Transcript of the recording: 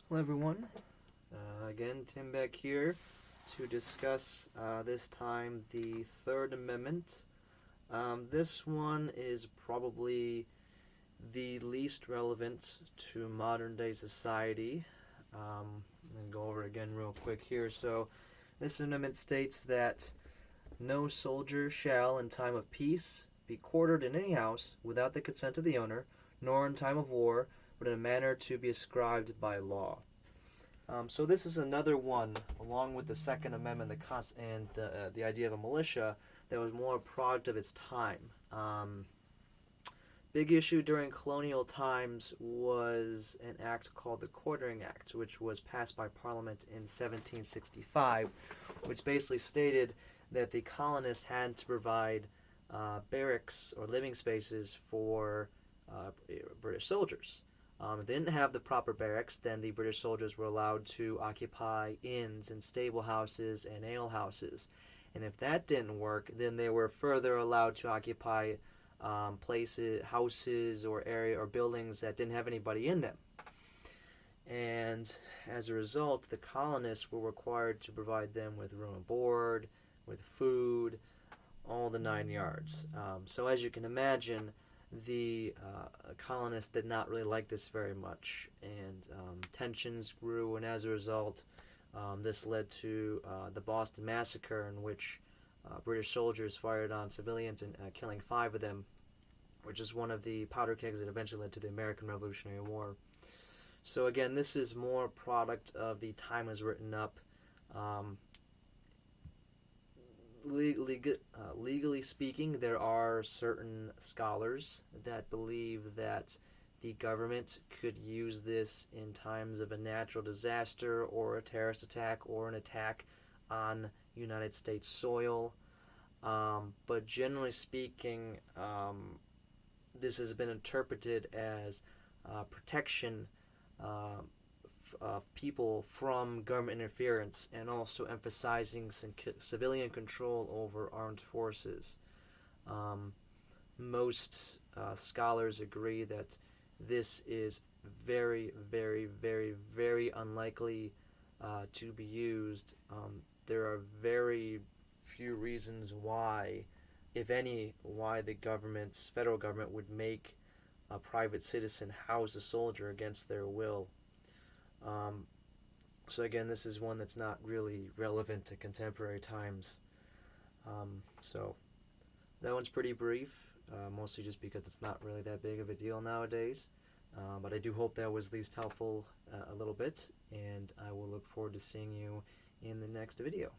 Hello everyone, again Tim back here to discuss this time the Third Amendment. This one is probably the least relevant to modern day society. I'm going to go over it again real quick here. So this amendment states that no soldier shall in time of peace be quartered in any house without the consent of the owner, nor in time of war, but in a manner to be ascribed by law. So this is another one, along with the Second Amendment and the idea of a militia, that was more a product of its time. Big issue during colonial times was an act called the Quartering Act, which was passed by Parliament in 1765, which basically stated that the colonists had to provide barracks or living spaces for British soldiers. If they didn't have the proper barracks, then the British soldiers were allowed to occupy inns and stable houses and ale houses. And if that didn't work, then they were further allowed to occupy places, houses, or area or buildings that didn't have anybody in them. And as a result, the colonists were required to provide them with room and board, with food, all the 9 yards. So as you can imagine, the colonists did not really like this very much, and tensions grew, and as a result, this led to the Boston Massacre, in which British soldiers fired on civilians and killing 5 of them, which is one of the powder kegs that eventually led to the American Revolutionary War. So again, this is more a product of the time it was written up. Legally speaking, there are certain scholars that believe that the government could use this in times of a natural disaster or a terrorist attack or an attack on United States soil. But generally speaking, this has been interpreted as protection of people from government interference, and also emphasizing some civilian control over armed forces. Most scholars agree that this is very, very, very, very unlikely to be used. There are very few reasons why, if any, why the federal government would make a private citizen house a soldier against their will. So again, this is one that's not really relevant to contemporary times. So that one's pretty brief, mostly just because it's not really that big of a deal nowadays. But I do hope that was at least helpful a little bit, and I will look forward to seeing you in the next video.